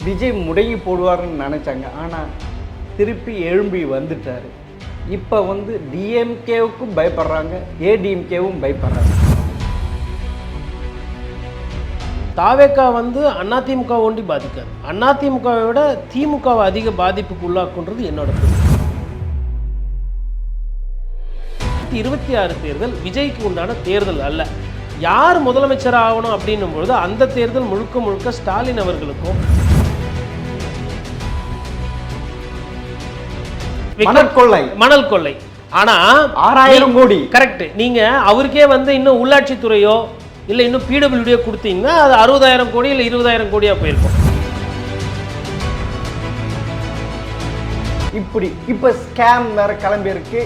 விஜய் முடங்கி போடுவார்னு நினச்சாங்க. ஆனால் திருப்பி எழும்பி வந்துட்டார். இப்போ வந்து டிஎம்கேவுக்கும் பயப்படுறாங்க, ஏடிஎம்கேவும் பயப்படுறாங்க. தாவேக்கா வந்து அதிமுக ஒண்டி பாதிக்காது. அதிமுகவை விட திமுகவை அதிக பாதிப்புக்கு உள்ளாக்குன்றது என்னோட கருத்து. 26 தேர்தல் விஜய்க்கு உண்டான தேர்தல் அல்ல. யார் முதலமைச்சர் ஆகணும் அப்படின்னும் பொழுது அந்த தேர்தல் முழுக்க முழுக்க ஸ்டாலின் அவர்களுக்கும் மணல் கொள்ளை. ஆனா 6000 கோடி கரெக்ட். நீங்க அவருக்கே வந்து இன்னும் உள்ளாட்சித்துறையோ இல்லை இன்னும் பிடபிள்யூடியோ கொடுத்தீங்கன்னா அது 60,000 கோடி இல்லை 20,000 கோடியா போயிருக்கும். இப்போ ஸ்கேம் வேற கிளம்பி இருக்கு.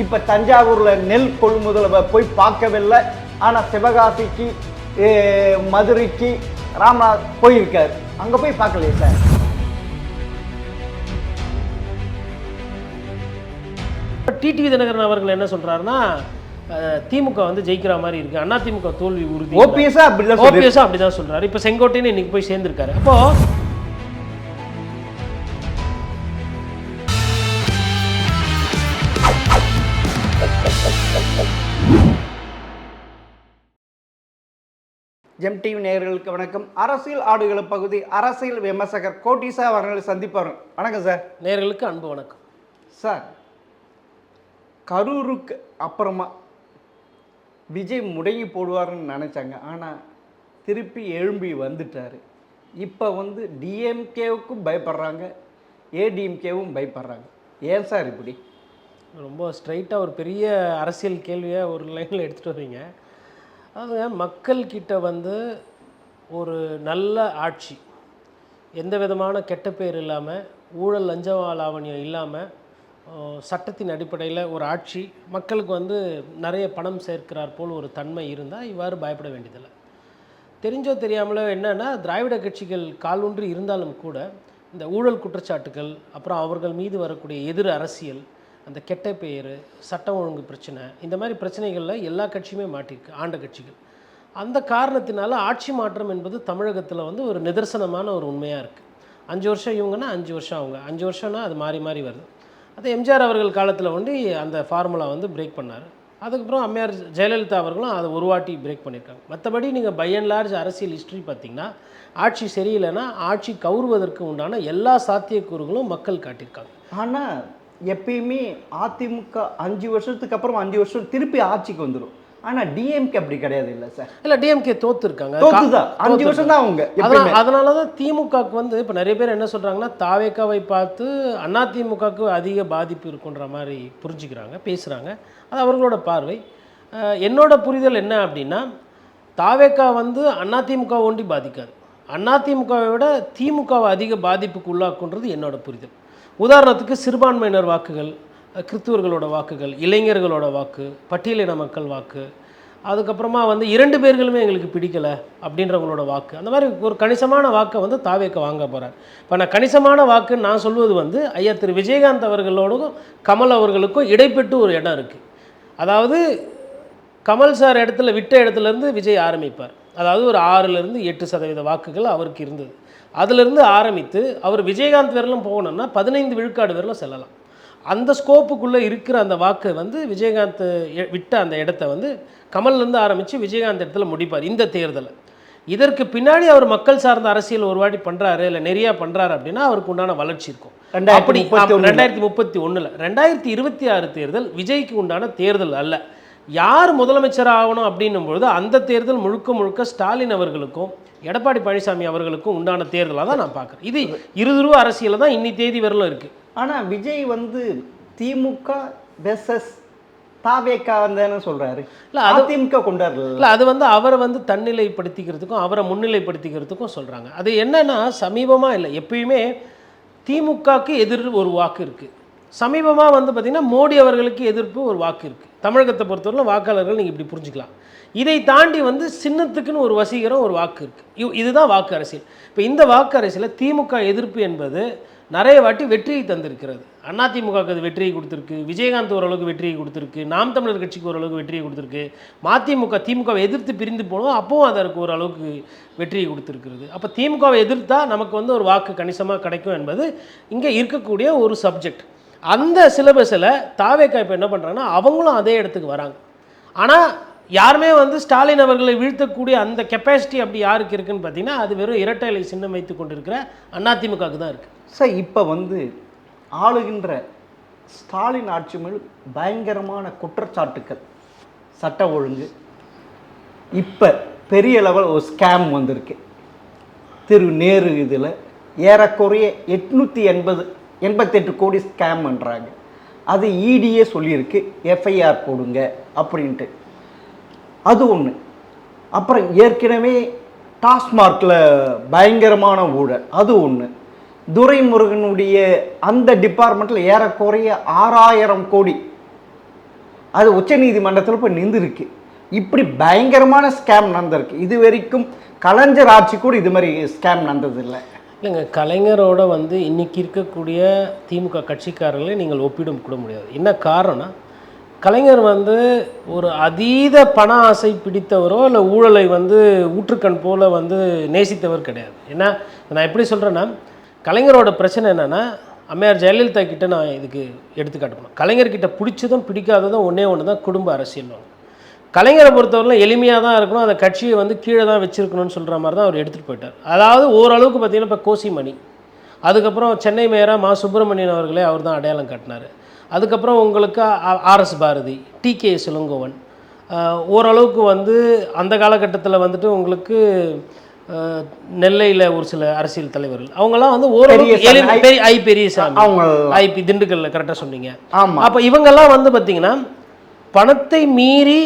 இப்போ தஞ்சாவூர்ல நெல் கொள்முதலை போய் பார்க்கவில்லை. ஆனால் சிவகாசிக்கு மதுரைக்கு ராமநாத் போயிருக்காரு. அங்கே போய் பார்க்கலையே சார். டிடிவி தினகரன் அவர்கள் என்ன சொல்றாருன்னா திமுக வந்து ஜெயிக்கிற மாதிரி இருக்கு, அதிமுக தோல்வி உறுதி. ஓபிஎஸ் அப்படிதான் சொல்றாரு. இப்போ செங்கோட்டையன் இன்னைக்கு போய் சேர்ந்திருக்காரு. அப்போ ஜெம் டிவி நேயர்களுக்கு வணக்கம். அரசியல் ஆடுகள பகுதி அரசியல் விமர்சகர் கோட்டிசா அவர்களை சந்திப்பார். வணக்கம் சார். நேயர்களுக்கு அன்பு வணக்கம் சார். கரூருக்கு அப்புறமா விஜய் முடங்கி போடுவார்னு நினச்சாங்க. ஆனால் திருப்பி எழும்பி வந்துட்டார். இப்போ வந்து டிஎம்கேவுக்கும் பயப்படுறாங்க, ஏடிஎம்கேவும் பயப்படுறாங்க. ஏன் சார் இப்படி? ரொம்ப ஸ்ட்ரைட்டாக ஒரு பெரிய அரசியல் கேள்வியை ஒரு லைனில் எடுத்துகிட்டு வரீங்க. அதாவது மக்கள்கிட்ட வந்து ஒரு நல்ல ஆட்சி, எந்த விதமான கெட்ட பேர் இல்லாமல், ஊழல் லஞ்ச லாவணியம் இல்லாமல், சட்டத்தின் அடிப்படையில் ஒரு ஆட்சி, மக்களுக்கு வந்து நிறைய பணம் சேர்க்கிறார் போல் ஒரு தன்மை இருந்தால் இவ்வாறு பயப்பட வேண்டியதில்லை. தெரிஞ்சோ தெரியாமலோ என்னென்னா திராவிட கட்சிகள் காலூன்றி இருந்தாலும் கூட இந்த ஊழல் குற்றச்சாட்டுகள், அப்புறம் அவர்கள் மீது வரக்கூடிய எதிர் அரசியல், அந்த கெட்ட பெயர், சட்டம் ஒழுங்கு பிரச்சனை, இந்த மாதிரி பிரச்சனைகளில் எல்லா கட்சியுமே மாட்டியிருக்கு, ஆண்ட கட்சிகள். அந்த காரணத்தினால ஆட்சி மாற்றம் என்பது தமிழகத்தில் வந்து ஒரு நிதர்சனமான ஒரு உண்மையாக இருக்குது. 5 வருஷம் இவங்கன்னா 5 வருஷம் அவங்க, 5 வருஷம்னா அது மாறி மாறி வருது. அது எம்ஜிஆர் அவர்கள் காலத்தில் வந்து அந்த ஃபார்முலா வந்து பிரேக் பண்ணார். அதுக்கப்புறம் அம்மையார் ஜெயலலிதா அவர்களும் அதை ஒரு வாட்டி பிரேக் பண்ணியிருக்காங்க. மற்றபடி நீங்கள் பை அண்ட் லார்ஜ் அரசியல் ஹிஸ்ட்ரி பார்த்திங்கன்னா ஆட்சி சரியில்லைன்னா ஆட்சி கவுறுவதற்கு உண்டான எல்லா சாத்தியக்கூறுகளும் மக்கள் காட்டியிருக்காங்க. ஆனால் எப்பயுமே அதிமுக 5 வருஷத்துக்கு அப்புறம் 5 வருஷம் திருப்பி ஆட்சிக்கு வந்துடும். ஆனால் டிஎம்கே அப்படி கிடையாது இல்லை சார். இல்லை, டிஎம்கே தோத்துருக்காங்க. 5 வருஷம் தான் அவங்க. அதனால தான் திமுகவுக்கு வந்து இப்போ நிறைய பேர் என்ன சொல்கிறாங்கன்னா தாவேக்காவை பார்த்து அதிமுகவுக்கு அதிக பாதிப்பு இருக்குன்ற மாதிரி புரிஞ்சுக்கிறாங்க, பேசுகிறாங்க. அது அவர்களோட பார்வை. என்னோட புரிதல் என்ன அப்படின்னா, தாவேக்கா வந்து அதிமுக ஒண்டி பாதிக்காது. அதிமுகவை விட திமுகவை அதிக பாதிப்புக்கு உள்ளாக்குன்றது என்னோட புரிதல். உதாரணத்துக்கு சிறுபான்மையினர் வாக்குகள், கிறிஸ்துவர்களோட வாக்குகள், இளைஞர்களோட வாக்கு, பட்டியலின மக்கள் வாக்கு, அதுக்கப்புறமா வந்து 2 பேர்களுமே எங்களுக்கு பிடிக்கலை அப்படின்றவங்களோட வாக்கு, அந்த மாதிரி ஒரு கணிசமான வாக்கை வந்து தாவேக்க வாங்க போகிறார். இப்போ நான் கணிசமான வாக்குன்னு நான் சொல்வது வந்து ஐயா திரு விஜயகாந்த் அவர்களோடும் கமல் அவர்களுக்கும் இடைப்பட்டு ஒரு இடம் இருக்குது. அதாவது கமல் சார் விட்ட இடத்துலேருந்து விஜய் ஆரம்பிப்பார். அதாவது ஒரு 6லேருந்து 8% வாக்குகள் அவருக்கு இருந்தது. அதிலிருந்து ஆரம்பித்து அவர் விஜயகாந்த் வரலும் போகணும்னா 15 விழுக்காடு வரலும் செல்லலாம். அந்த ஸ்கோப்புக்குள்ளே இருக்கிற அந்த வாக்கை வந்து விஜயகாந்த் விட்ட அந்த இடத்த வந்து கமல்லேருந்து ஆரம்பித்து விஜயகாந்த் இடத்துல முடிப்பார் இந்த தேர்தலை. இதற்கு பின்னாடி அவர் மக்கள் சார்ந்த அரசியல் ஒரு வாட்டி பண்ணுறாரு, இல்லை நிறையா பண்ணுறாரு அப்படின்னா அவருக்கு உண்டான வளர்ச்சி இருக்கும். அப்படி 2031 2026 தேர்தல் விஜய்க்கு உண்டான தேர்தல் அல்ல. யார் முதலமைச்சர் ஆகணும் அப்படின்னும் பொழுது அந்த தேர்தல் முழுக்க முழுக்க ஸ்டாலின் அவர்களுக்கும் எடப்பாடி பழனிசாமி அவர்களுக்கும் உண்டான தேர்தலாக தான் நான் பார்க்குறேன். இது இருதுருவ அரசியலில் தான் இன்னி தேதி வரலும் இருக்குது. ஆனால் விஜய் வந்து திமுக வெர்சஸ் தாவேக்கா வந்தேன்னு சொல்கிறாரு. இல்லை, அது திமுக கொண்டாரு. இல்லை, அது வந்து அவரை வந்து தன்னிலைப்படுத்திக்கிறதுக்கும் அவரை முன்னிலைப்படுத்திக்கிறதுக்கும் சொல்கிறாங்க. அது என்னென்னா சமீபமாக இல்லை, எப்பயுமே திமுகவுக்கு எதிர் ஒரு வாக்கு இருக்குது, சமீபமாக வந்து பார்த்திங்கன்னா மோடி அவர்களுக்கு எதிர்ப்பு ஒரு வாக்கு இருக்குது. தமிழகத்தை பொறுத்தவரை வாக்காளர்கள் நீங்கள் இப்படி புரிஞ்சுக்கலாம். இதை தாண்டி வந்து சின்னத்துக்குன்னு ஒரு வசீகரம் ஒரு வாக்கு இருக்குது. இதுதான் வாக்கு அரசியல். இப்போ இந்த வாக்கு அரசியலில் திமுக எதிர்ப்பு என்பது நிறைய வாட்டி வெற்றியை தந்திருக்கிறது. அதிமுகவுக்கு அது வெற்றியை கொடுத்துருக்கு, விஜயகாந்த் ஓரளவுக்கு வெற்றியை கொடுத்துருக்கு, நாம் தமிழர் கட்சிக்கு ஓரளவுக்கு வெற்றியை கொடுத்துருக்கு, திமுகவை எதிர்த்து பிரிந்து போனோம் அப்போவும் அதற்கு ஓரளவுக்கு வெற்றியை கொடுத்துருக்கிறது. அப்போ திமுகவை எதிர்த்தா நமக்கு வந்து ஒரு வாக்கு கணிசமாக கிடைக்கும் என்பது இங்கே இருக்கக்கூடிய ஒரு சப்ஜெக்ட். அந்த சிலபஸில் தாவேக்கா இப்போ என்ன பண்ணுறாங்கன்னா அவங்களும் அதே இடத்துக்கு வராங்க. ஆனால் யாருமே வந்து ஸ்டாலின் அவர்களை வீழ்த்தக்கூடிய அந்த கெப்பாசிட்டி அப்படி யாருக்கு இருக்குன்னு பார்த்தீங்கன்னா அது வெறும் இரட்டை இலை சின்னம் வைத்து கொண்டிருக்கிற அதிமுகவுக்கு தான் இருக்குது. சார் இப்போ வந்து ஆளுகின்ற ஸ்டாலின் ஆட்சி மேல் பயங்கரமான குற்றச்சாட்டுக்கள், சட்ட ஒழுங்கு, இப்போ பெரிய லெவல் ஒரு ஸ்கேம் வந்திருக்கு. திரு நேரு இதில் ஏறக்குறைய 888 கோடி ஸ்கேம் பண்ணுறாங்க. அது இடியே சொல்லியிருக்கு எஃப்ஐஆர் போடுங்க அப்படின்ட்டு. அது ஒன்று. அப்புறம் ஏற்கனவே டாஸ்மார்க்கில் பயங்கரமான ஊழல், அது ஒன்று. துரைமுருகனுடைய அந்த டிபார்ட்மெண்ட்டில் ஏறக்குறைய 6000 கோடி அது உச்சநீதிமன்றத்தில் போய் நின்றுருக்கு. இப்படி பயங்கரமான ஸ்கேம் நடந்திருக்கு. இது வரைக்கும் கலைஞர் ஆட்சி கூட இது மாதிரி ஸ்கேம் நடந்ததில்லை. இல்லைங்க, கலைஞரோட வந்து இன்றைக்கி இருக்கக்கூடிய திமுக கட்சிக்காரர்களை நீங்கள் ஒப்பிடும் கூட முடியாது. என்ன காரணம்னா கலைஞர் வந்து ஒரு அதீத பண ஆசை பிடித்தவரோ இல்லை ஊழலை வந்து ஊற்றுக்கண் போல் வந்து நேசித்தவர் கிடையாது. ஏன்னா நான் எப்படி சொல்கிறேன்னா கலைஞரோட பிரச்சனை என்னென்னா அம்மையார் ஜெயலலிதா கிட்ட நான் இதுக்கு எடுத்துக்காட்டு பண்ணேன். கலைஞர்கிட்ட பிடிச்சதும் பிடிக்காததும் ஒன்று தான் குடும்ப அரசியல். கலைஞரை பொறுத்தவரையில் எளிமையாக தான் இருக்கணும், அந்த கட்சியை வந்து கீழே தான் வச்சுருக்கணும்னு சொல்கிற மாதிரி தான் அவர் எடுத்துகிட்டு போயிட்டார். அதாவது ஓரளவுக்கு பார்த்திங்கன்னா இப்போ கோசிமணி, அதுக்கப்புறம் சென்னை மேயராக மா சுப்பிரமணியன் அவர்களே அவர் தான் அடையாளம் காட்டினார். அதுக்கப்புறம் உங்களுக்கு ஆர்எஸ் பாரதி, டிகே இளங்கோவன், ஓரளவுக்கு வந்து அந்த காலகட்டத்தில் வந்துட்டு உங்களுக்கு நெல்லையில் ஒரு சில அரசியல் தலைவர்கள் அவங்கெல்லாம் வந்து ஓரளவுக்கு பெரியசாமி, ஐபி திண்டுக்கல்ல கரெக்டாக சொன்னீங்க. அப்போ இவங்கெல்லாம் வந்து பார்த்திங்கன்னா பணத்தை மீறி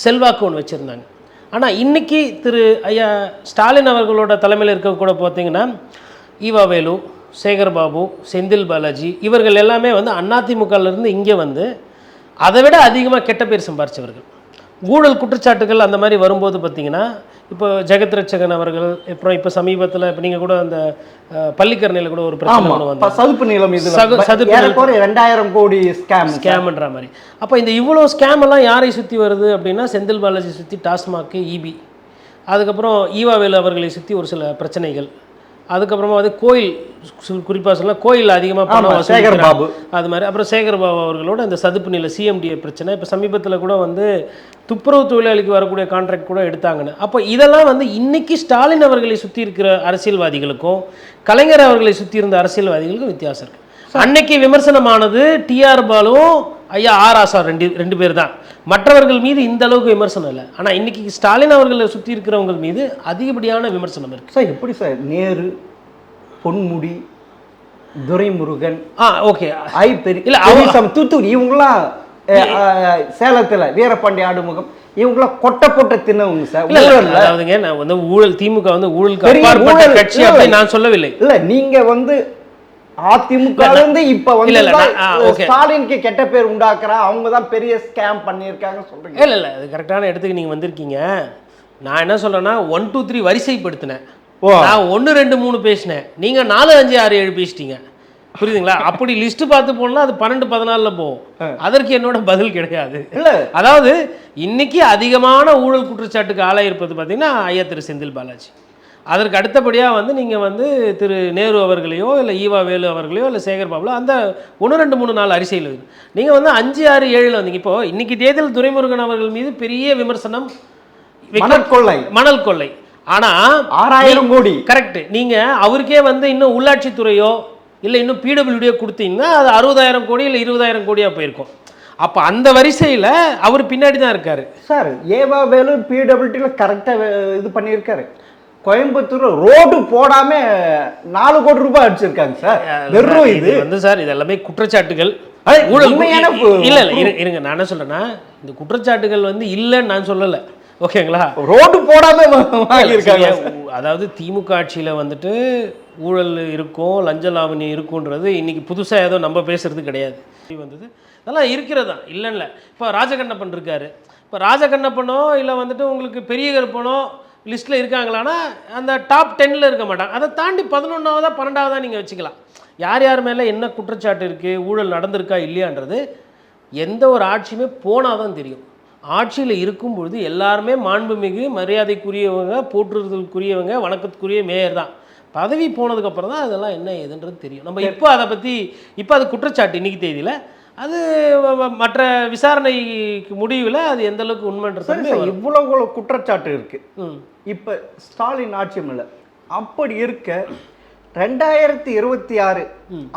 செல்வாக்கு ஒன்று வச்சுருந்தாங்க. ஆனால் இன்றைக்கி திரு ஐயா ஸ்டாலின் அவர்களோட தலைமையில் இருக்க கூட பார்த்தீங்கன்னா ஈவா வேலு, சேகர்பாபு, செந்தில் பாலாஜி இவர்கள் எல்லாமே வந்து அதிமுகலேருந்து இங்கே வந்து அதை விட அதிகமாக கெட்ட பேர் சம்பாரித்தவர்கள். ஊழல் குற்றச்சாட்டுகள் அந்த மாதிரி வரும்போது பார்த்திங்கன்னா இப்போ ஜெகத் ரட்சகன் அவர்கள், அப்புறம் இப்போ சமீபத்தில் இப்போ நீங்கள் கூட அந்த பள்ளிக்கரணையில் கூட ஒரு பிரச்சனை வந்து சதுப்பு நிலம் 2000 கோடி ஸ்கேம்ன்ற மாதிரி. அப்போ இந்த இவ்வளோ ஸ்கேம் எல்லாம் யாரை சுற்றி வருது அப்படின்னா செந்தில் பாலாஜி சுற்றி டாஸ்மாக்கு, இபி, அதுக்கப்புறம் ஈவாவேலு அவர்களை சுற்றி ஒரு சில பிரச்சனைகள், அதுக்கப்புறமா வந்து கோயில், குறிப்பாக சொல்லலாம் கோயில் அதிகமாக பணம் சேகர்பாபு அது மாதிரி, அப்புறம் சேகர்பாபு அவர்களோட இந்த சதுப்பு நில சிஎம்டிஏ பிரச்சனை, இப்போ சமீபத்தில் கூட வந்து துப்புரவு தொழிலாளிக்கு வரக்கூடிய கான்ட்ராக்ட் கூட எடுத்தாங்கன்னு. அப்போ இதெல்லாம் வந்து இன்றைக்கி ஸ்டாலின் அவர்களை சுற்றி இருக்கிற அரசியல்வாதிகளுக்கும் கலைஞர் அவர்களை சுற்றி இருந்த அரசியல்வாதிகளுக்கும் வித்தியாசம் இருக்குது. அன்னைக்கு விமர்சனமானது டிஆர் பாலும் ஐயா ஆர் ஆசா ரெண்டு பேர் தான். மற்றவர்கள் மீது இந்த அளவுக்கு விமர்சனம் இல்லை. ஆனால் இன்னைக்கு ஸ்டாலின் அவர்களை சுற்றி இருக்கிறவங்க மீது அதிகப்படியான விமர்சனம் இருக்கு. சார் எப்படி சார் நேரு, பொன்முடி, துரைமுருகன், ஓகே இல்லை தூத்துக்குடி இவங்களாம் சேலத்தில் வீரபாண்டி ஆடுமுகம் இவங்களாம் கொட்டை போட்ட தின்னவங்க சார். அதாவதுங்க நான் வந்து ஊழல் திமுக வந்து ஊழல் கட்சி அப்படின்னு நான் சொல்லவில்லை. இல்லை நீங்கள் வந்து அதிமுக இப்ப வந்து ஸ்டாலினுக்கு கெட்ட பேர் உண்டாக்குறா, அவங்க தான் பெரிய ஸ்கேம் பண்ணியிருக்காங்க சொல்றீங்க. இல்ல அது கரெக்டான இடத்துக்கு நீங்க வந்திருக்கீங்க. நான் என்ன சொல்றேன்னா 1 2 3 வரிசைப்படுத்தினேன். நான் 1 2 3 பேசினேன், நீங்க 4 5 6 7 பேசிட்டீங்க. புரியுதுங்களா? அப்படி லிஸ்ட் பார்த்து போனா அது 12 14 போகும். அதற்கு என்னோட பதில் கிடையாது. இல்ல அதாவது இன்னைக்கு அதிகமான ஊழல் குற்றச்சாட்டுக்கு ஆளாயிருப்பது பார்த்தீங்கன்னா ஐயா திரு செந்தில் பாலாஜி. அதற்கு அடுத்தபடியாக வந்து நீங்கள் வந்து திரு நேரு அவர்களையோ இல்லை ஈவா வேலு அவர்களையோ இல்லை சேகர்பாபுலோ அந்த 1 2 3 4 அரிசையில் இருக்குது. நீங்கள் வந்து 5 6 7 வந்தீங்க. இப்போது இன்றைக்கி தேர்தல் துரைமுருகன் அவர்கள் மீது பெரிய விமர்சனம், மணல் கொள்ளை. ஆனால் 6000 கோடி கரெக்டு. நீங்கள் அவருக்கே வந்து இன்னும் உள்ளாட்சித்துறையோ இல்லை இன்னும் பிடபிள்யூடியோ கொடுத்தீங்கன்னா அது 60,000 கோடி இல்லை 20,000 கோடியாக போயிருக்கும். அப்போ அந்த வரிசையில் அவர் பின்னாடி தான் இருக்கார் சார். ஏவா வேலு பிடபிள்யூடியில் கரெக்டாக இது பண்ணியிருக்காரு. கோயம்புத்தூர் ரோடு போடாம 4 கோடி ரூபாய் அடிச்சிருக்காங்க சார். வெறும் இது வந்து சார் இது எல்லாமே குற்றச்சாட்டுகள். இல்ல இருங்க, நான் என்ன சொல்றேன்னா இந்த குற்றச்சாட்டுகள் வந்து இல்லைன்னு நான் சொல்லலை, ஓகேங்களா? ரோடு போடாம வாங்கியிருக்காங்க. அதாவது திமுக ஆட்சியில் வந்துட்டு ஊழல் இருக்கும், லஞ்ச லாவணி இருக்குன்றது இன்றைக்கி புதுசாக ஏதோ நம்ம பேசுகிறது கிடையாது. வந்தது அதெல்லாம் இருக்கிறதா இல்லைல்ல. இப்போ ராஜகண்ணப்பன் இருக்கார். இப்போ ராஜகண்ணப்பனோ இல்லை வந்துட்டு உங்களுக்கு பெரிய கருப்பனோ லிஸ்ட்டில் இருக்காங்களான்னா அந்த டாப் 10ல் இருக்க மாட்டாங்க. அதை தாண்டி 11ஆவதா 12ஆவதா நீங்கள் வச்சுக்கலாம். யார் யார் மேலே என்ன குற்றச்சாட்டு இருக்குது, ஊழல் நடந்திருக்கா இல்லையான்றது எந்த ஒரு ஆட்சியுமே போனால் தான் தெரியும். ஆட்சியில் இருக்கும்பொழுது எல்லாருமே மாண்புமிகு மரியாதைக்குரியவங்க, போற்றுதலுக்குரியவங்க, வணக்கத்துக்குரிய மேயர் தான். பதவி போனதுக்கப்புறம் தான் அதெல்லாம் என்ன ஏதுன்றது தெரியும். நம்ம இப்போ அதை பற்றி இப்போ அது குற்றச்சாட்டு இன்றைக்கி தேதியில், அது மற்ற விசாரணைக்கு முடிவில் அது எந்த அளவுக்கு உண்மைன்றது. இவ்வளோ குற்றச்சாட்டு இருக்குது. இப்போ ஸ்டாலின் ஆட்சியும் இல்லை. அப்படி இருக்க 2026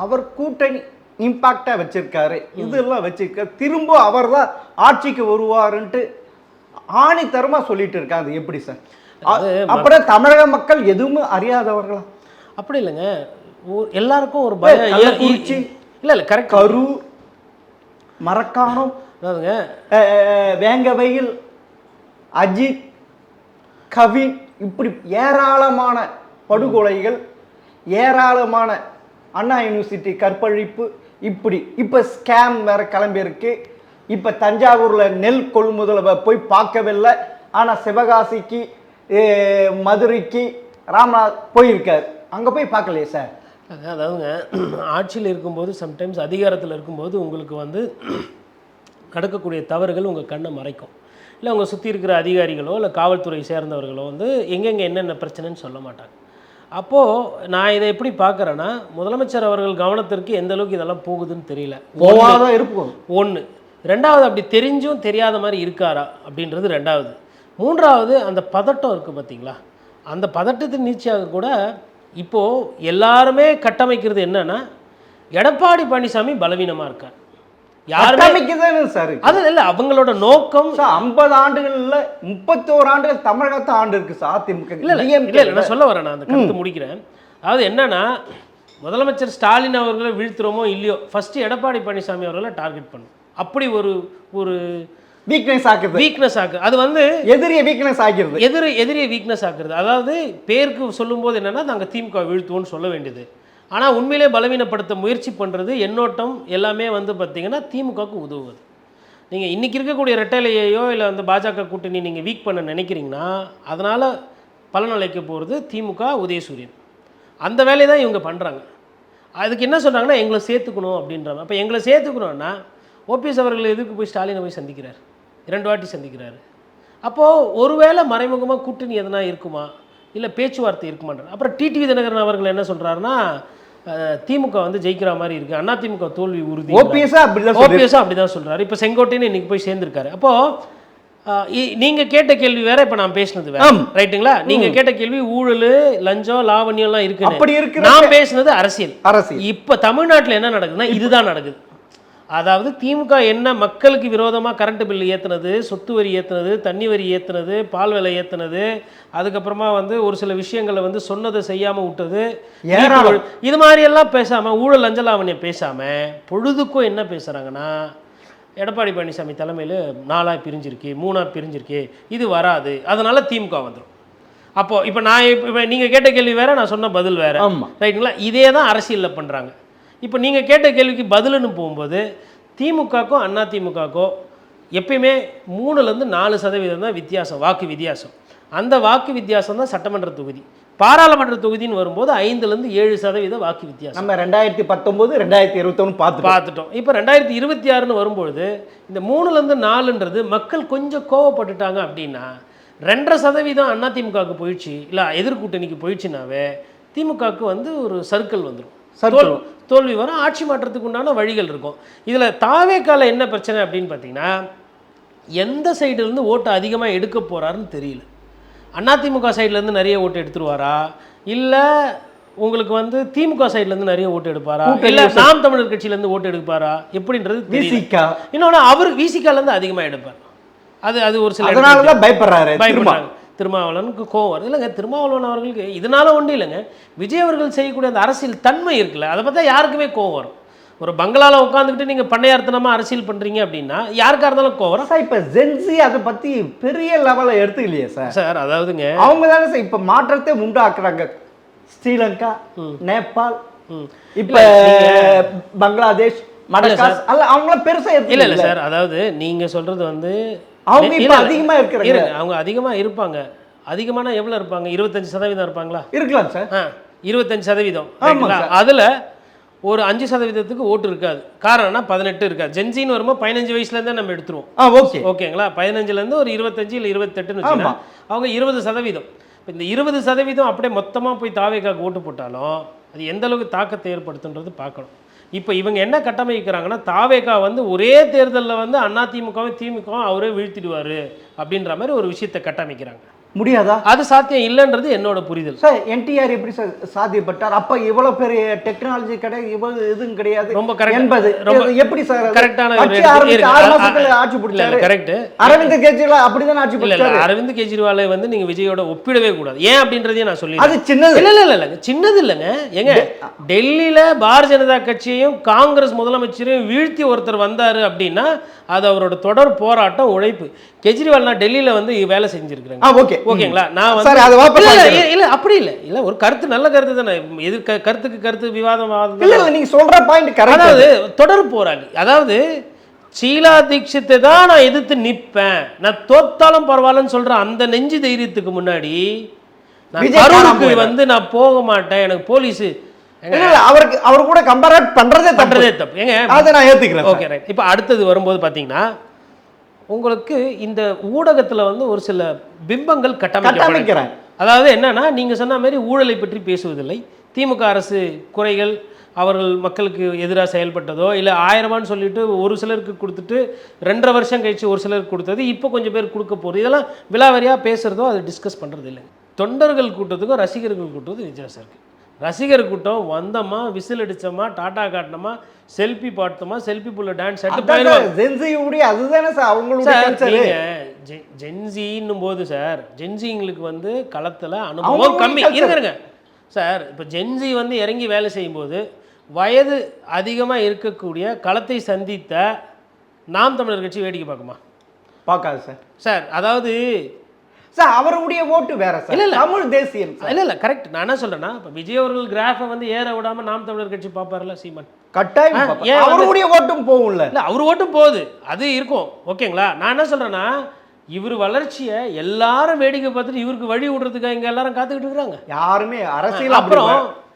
அவர் கூட்டணி இம்பாக்டா வச்சிருக்காரு, இதெல்லாம் வச்சிருக்க திரும்ப அவர் தான் ஆட்சிக்கு வருவாருன்ட்டு ஆணித்தரமா சொல்லிட்டு இருக்காங்க. அது எப்படி சார்? அப்புறம் தமிழக மக்கள் எதுவுமே அறியாதவர்களா? அப்படி இல்லைங்க, எல்லாருக்கும் ஒரு பயம். இல்லை இல்லை கரெக்ட். கரு மரக்காணம், அதாவதுங்க வேங்கவயல், அஜித், கவின், இப்படி ஏராளமான படுகொலைகள், ஏராளமான அண்ணா யூனிவர்சிட்டி கற்பழிப்பு, இப்படி இப்போ ஸ்கேம் வேற கிளம்பியிருக்கு. இப்போ தஞ்சாவூரில் நெல் கொள்முதலை போய் பார்க்கவில்லை, ஆனால் சிவகாசிக்கு மதுரைக்கு ராம்நாத் போயிருக்கார், அங்கே போய் பார்க்கலையே சார்? அதாவதுங்க ஆட்சியில் இருக்கும்போது சம்டைம்ஸ் அதிகாரத்தில் இருக்கும்போது உங்களுக்கு வந்து நடக்கக்கூடிய தவறுகள் உங்கள் கண்ணை மறைக்கும். இல்லை உங்கள் சுற்றி இருக்கிற அதிகாரிகளோ இல்லை காவல்துறை சேர்ந்தவர்களோ வந்து எங்கெங்கே என்னென்ன பிரச்சனைன்னு சொல்ல மாட்டாங்க. அப்போது நான் இதை எப்படி பார்க்குறேன்னா, முதலமைச்சர் அவர்கள் கவனத்திற்கு எந்த அளவுக்கு இதெல்லாம் போகுதுன்னு தெரியல. போவாதான் இருக்கும் ஒன்று. ரெண்டாவது, அப்படி தெரிஞ்சும் தெரியாத மாதிரி இருக்காரா அப்படின்றது ரெண்டாவது. மூன்றாவது, அந்த பதட்டம் இருக்குது பார்த்தீங்களா, அந்த பதட்டத்தின் நீட்சியாக கூட இப்போது எல்லாருமே கட்டமைக்கிறது என்னென்னா, எடப்பாடி பழனிசாமி பலவீனமாக இருக்கார். அது இல்ல அவங்களோட நோக்கம். 50 ஆண்டுகள்ல 31 ஆண்டுகள் தமிழகத்தை ஆண்டு இருக்கு சார் திமுக. இல்ல நான் சொல்ல வரேன், நான் அந்த கருத்து முடிக்கிறேன். அதாவது என்னன்னா, முதலமைச்சர் ஸ்டாலின் அவர்களை வீழ்த்துறோமோ இல்லையோ, ஃபர்ஸ்ட் எடப்பாடி பழனிசாமி அவர்களை டார்கெட் பண்ணும். அப்படி ஒரு வீக்னஸ் ஆக்குது. அது வந்து எதிரியை வீக்னஸ் ஆகிறது. எதிரியை வீக்னஸ் ஆக்குறது. அதாவது பேருக்கு சொல்லும்போது என்னன்னா, நாங்கள் திமுக வீழ்த்துவோம்னு சொல்ல வேண்டியது. ஆனால் உண்மையிலே பலவீனப்படுத்த முயற்சி பண்ணுறது எண்ணோட்டம் எல்லாமே வந்து பார்த்திங்கன்னா திமுகவுக்கு உதவுவது. நீங்கள் இன்றைக்கி இருக்கக்கூடிய ரெட்டைலையோ இல்லை வந்து பாஜக கூட்டணி நீங்கள் வீக் பண்ண நினைக்கிறீங்கன்னா அதனால் பலனளிக்க போகிறது திமுக, உதயசூரியன். அந்த வேலையை தான் இவங்க பண்ணுறாங்க. அதுக்கு என்ன சொல்கிறாங்கன்னா, எங்களை சேர்த்துக்கணும் அப்படின்றாங்க. அப்போ எங்களை சேர்த்துக்கணுன்னா ஓபிஎஸ் அவர்கள் எதுக்கு போய் ஸ்டாலினை போய் சந்திக்கிறார், 2 வாட்டி சந்திக்கிறாரு. அப்போது ஒருவேளை மறைமுகமாக கூட்டணி எதனா இருக்குமா, இல்லை பேச்சுவார்த்தை இருக்குமான்ற. அப்புறம் டிடிவி தினகரன் அவர்கள் என்ன சொல்கிறாருன்னா, திமுக வந்து ஜெயிக்கிற மாதிரி இருக்குது, அண்ணா திமுக தோல்வி உறுதி. ஓபிஎஸ்ஸா அப்படி தான் சொல்கிறாரு. இப்போ செங்கோட்டைன்னு இன்றைக்கி போய் சேர்ந்துருக்காரு. அப்போது நீங்கள் கேட்ட கேள்வி வேற, இப்போ நான் பேசினது வேற, ரைட்டுங்களா? நீங்கள் கேட்ட கேள்வி ஊழல், லஞ்சம், லாவணியம்லாம் இருக்குது. நான் பேசினது அரசியல். இப்போ தமிழ்நாட்டில் என்ன நடக்குதுன்னா இதுதான் நடக்குது. அதாவது திமுக என்ன மக்களுக்கு விரோதமாக கரண்ட் பில்லு ஏற்றுனது, சொத்து வரி ஏற்றுனது, தண்ணி வரி ஏற்றுனது, பால் விலை ஏற்றுனது, அதுக்கப்புறமா வந்து ஒரு சில விஷயங்களை வந்து சொன்னதை செய்யாமல் விட்டது, இது மாதிரியெல்லாம் பேசாமல், ஊழல் லஞ்சலாவணியை பேசாமல் பொழுதுக்கும் என்ன பேசுகிறாங்கன்னா, எடப்பாடி பழனிசாமி தலைமையில் 4ஆக பிரிஞ்சிருக்கு, 3ஆக பிரிஞ்சிருக்கு, இது வராது, அதனால் திமுக வந்துடும். அப்போது இப்போ நான் இப்போ நீங்கள் கேட்ட கேள்வி வேறு, நான் சொன்ன பதில் வேறு, ரைட்டுங்களா? இதே தான் அரசியலில் பண்ணுறாங்க. இப்போ நீங்கள் கேட்ட கேள்விக்கு பதிலுன்னு போகும்போது திமுகக்கோ அண்ணா திமுகக்கோ எப்பயுமே 3-4% தான் வித்தியாசம், வாக்கு வித்தியாசம். அந்த வாக்கு வித்தியாசம் தான் சட்டமன்ற தொகுதி. பாராளுமன்ற தொகுதின்னு வரும்போது 5-7% வாக்கு வித்தியாசம். நம்ம 2019 2021 பார்த்துட்டோம். இப்போ 2026ன்னு வரும்பொழுது இந்த 3-4ன்றது மக்கள் கொஞ்சம் கோவப்பட்டுட்டாங்க அப்படின்னா 2.5% அண்ணா திமுகவுக்கு போயிடுச்சு, இல்லை எதிர்கூட்டணிக்கு போயிடுச்சுனாவே திமுகவுக்கு வந்து ஒரு சர்க்கிள் வந்துடும், தோல்வி வரும், ஆட்சி மாற்றத்துக்கு உண்டான வழிகள் இருக்கும். இதில் தாவேக்கால என்ன பிரச்சனை அப்படின்னு பார்த்தீங்கன்னா, எந்த சைடுலேருந்து ஓட்டு அதிகமாக எடுக்க போகிறாருன்னு தெரியல. அதிமுக சைட்லேருந்து நிறைய ஓட்டு எடுத்துருவாரா, இல்லை உங்களுக்கு வந்து திமுக சைட்லேருந்து நிறைய ஓட்டு எடுப்பாரா, இல்லை நாம் தமிழர் கட்சியிலேருந்து ஓட்டு எடுப்பாரா எப்படின்றது தெரியல. இன்னொன்று அவர் விசிகாலேருந்து அதிகமாக எடுப்பார். அது ஒரு சில பயப்படுறாங்க. திருமாவளவனுக்கு கோவம் வருது. இல்லைங்க, திருமாவளவன் அவர்களுக்கு இதனால ஒன்றும் இல்லைங்க, விஜய் அவர்கள் செய்யக்கூடிய அந்த அரசியல் தன்மை இருக்குல்ல, அதை பார்த்தா யாருக்குமே கோவம் வரும். ஒரு பங்களாவில் உட்காந்துக்கிட்டு நீங்கள் பண்ணையார்த்தனமாக அரசியல் பண்ணுறீங்க அப்படின்னா யாருக்காக இருந்தாலும் கோவம் வரும். சார் இப்போ ஜென்சி அதை பற்றி பெரிய லெவலில் எடுத்துக்கலையே சார். அதாவதுங்க அவங்க தானே சார் இப்போ மாற்றத்தை உண்டாக்குறாங்க. ஸ்ரீலங்கா, நேபாள், ம். இப்ப பங்களாதேஷ், மடகாஸ் அல்ல அவங்களாம் பெருசா இல்ல இல்ல சார், அதாவது நீங்க சொல்றது வந்து அவங்க இப்ப அதிகமா இருக்கிறாங்க. அவங்க அதிகமா இருப்பாங்க. அதிகமான எவ்வளவு இருப்பாங்க? 25% இருப்பாங்களா? இருக்கலாம் சார். 25%. ஆமா சார். அதுல ஒரு 5% ஓட்டு இருக்காது. காரணம்னா 18 இருக்காது. ஜென்சின்னு வரும்போது 15 வயசுல இருந்தே நம்ம எடுத்துருவோம். ஓகே. ஓகேங்களா? 15ல இருந்து ஒரு 25 இல்ல 28ன்னு வச்சுக்கோங்க. அவங்க 20%. இந்த 20% அப்படியே மொத்தமா போய் தாவேக்காக்கு ஓட்டு போட்டாலும் அது எந்த அளவுக்கு தாக்கத்தை ஏற்படுத்துன்றது பார்க்கணும். இப்போ இவங்க என்ன கட்டமைக்கிறாங்கன்னா, தாவேகா வந்து ஒரே தேர்தலில் வந்து அதிமுகவும் திமுகவும் அவரே வீழ்த்திடுவார் அப்படின்ற மாதிரி ஒரு விஷயத்தை கட்டமைக்கிறாங்க. முடியாதா? அது சாத்தியம் இல்லைன்றது என்னோட புரிதல். சார் என்டிஆர் எப்படி சார் சாத்தியப்பட்டார்? அப்ப இவ்வளவு பெரிய டெக்னாலஜி கிடையாது, இவ்வளவு இதுவும் கிடையாது. ரொம்ப கரெக்ட். என்பது எப்படி சார் கரெக்டான 6 மாசத்துல ஆட்சி பிடிச்சாரு. கரெக்ட். அரவிந்த் கெஜ்ரிவால் அப்படிதான் ஆட்சி பிடிச்சாரு. அரவிந்த் கெஜ்ரிவாலை வந்து நீங்க விஜயோட ஒப்பிடவே கூடாது. ஏன் அப்படின்றதையும் நான் சொல்லி, அது சின்னது இல்ல சின்னது இல்லைங்க. ஏங்க டெல்லியில பாரதிய ஜனதா கட்சியையும் காங்கிரஸ் முதலமைச்சரையும் வீழ்த்தி ஒருத்தர் வந்தாரு அப்படின்னா அது அவரோட தொடர் போராட்டம், உழைப்பு. கெஜ்ரிவால் நான் டெல்லியில வந்து வேலை செஞ்சிருக்கிறேன். ஓகேங்களா? நான் வந்து இல்ல அப்படி இல்ல ஒரு கருத்து, நல்ல கருத்து தானே. எது கருத்துக்கு கருத்து விவாதம் நீங்க சொல்ற பாயிண்ட் கரெக்ட். அதாவது தொடர் போராளி, அதாவது ஷீலா தீட்சித்தை தான் நான் எதிர்த்து நிற்பேன், நான் தோத்தாலும் பரவாயில்லன்னு சொல்ற அந்த நெஞ்சு தைரியத்துக்கு முன்னாடி நான் கரூருக்கு வந்து நான் போக மாட்டேன், எனக்கு போலீஸ் அவர் கூட கம்பேர் பண்றதே தப்பு. ஏங்க அதை நான் ஏத்துக்கிறேன். Okay right. இப்போ அடுத்தது வரும்போது பாத்தீங்கன்னா, உங்களுக்கு இந்த ஊடகத்தில் வந்து ஒரு சில பிம்பங்கள் கட்டமைக்கிறாங்க. அதாவது என்னன்னா, நீங்க சொன்ன மாதிரி ஊழலை பற்றி பேசுவதில்லை, திமுக அரசு குறைகள், அவர்கள் மக்களுக்கு எதிராக செயல்பட்டதோ இல்லை 1000 சொல்லிட்டு ஒரு சிலருக்கு கொடுத்துட்டு 2.5 வருஷம் கழிச்சு ஒரு சிலருக்கு கொடுத்தது இப்போ கொஞ்சம் பேர் கொடுக்க போகிறது, இதெல்லாம் விலாவரியாக பேசுகிறதோ அதை டிஸ்கஸ் பண்ணுறது இல்லை. தொண்டர்கள் கூட்டத்துக்கும் ரசிகர்கள் கூட்டத்துக்கும் வித்தியாசம் இருக்குது. ரசிகர் கூட்டம் வந்தோமா, விசில் அடித்தோமா, டாட்டா காட்டினோமா, செல்ஃபி பார்த்தோமா, செல்ஃபி புள்ள டான்ஸ் ஆட்டு போயிடுவாங்க. அதுதானே சார் அவங்களுடைய ஜென்சின்னும் போது சார், ஜென்சிங்களுக்கு வந்து களத்தில் அனுபவம் கம்மி இருக்கிறங்க சார். இப்போ ஜென்சி வந்து இறங்கி வேலை செய்யும்போது வயது அதிகமாக இருக்கக்கூடிய களத்தை சந்தித்த நாம் தமிழர் கட்சி வேடிக்கை பார்க்குமா? பார்க்காது சார். சார் அதாவது சார் அவருடைய ஓட்டு வேற சார். இல்ல தமிழ் தேசியம். இல்ல கரெக்ட். நான் என்ன சொல்றேன்னா, இப்போ விஜய் அவர்கள் கிராஃபை வந்து ஏற விடாம நாம் தமிழர் கட்சி பார்ப்பார்ல சீமான், கட்டாயம் அவருடைய ஓட்டும் போகும்ல. இல்ல அவர் ஓட்டும் போகுது, அது இருக்கும். ஓகேங்களா? நான் என்ன சொல்றேன்னா, இவர் வளர்ச்சியை எல்லாரும் வேடிக்கை பார்த்துட்டு இவருக்கு வழி விடுறதுக்காக இங்க எல்லாரும் காத்துக்கிட்டு இருக்கிறாங்க யாருமே அரசியல். அப்புறம்